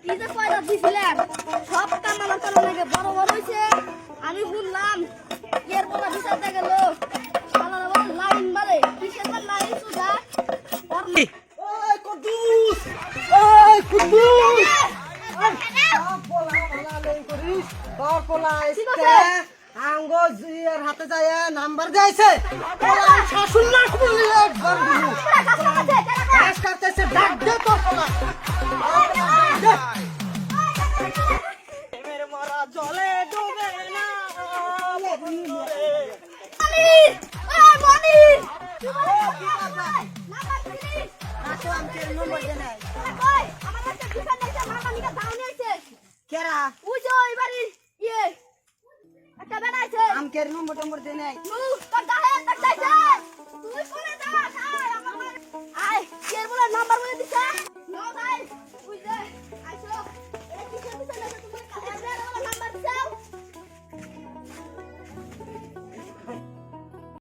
কি যে কয়টা দিছিলেন সব কামালা কামাল লাগে বড় বড় হইছে আমি শুনলাম এর বড় বিচারতে গেল শালার বড় লাইন মারে কিসের লাইন সুদা ওই কুদ্দুস ওই কুদ্দুস আঙ্গো জিয়ার হাতে যায় নাম্বার দিয়েছে শাশুন না শুনলে একবার দিলু কাজ করতেছে ডাক দে তো পোলা মেরে মারা জলে ডুবে না মনির ওই মনির আসলাম কে নম্বর দে নাই কই আমার কাছে বিচার নাইছে মামা নিকা দাউনি আইছে কেরা ওই যে ওই বাড়ি ইয়ে একটা বেড়াইছে আমকের নম্বর দে নাই নু তোর দাহে তোর দাইছে তুই কোনে যাস আয় আমার আয় এর বলে নাম্বার বলে দিছে নো ভাই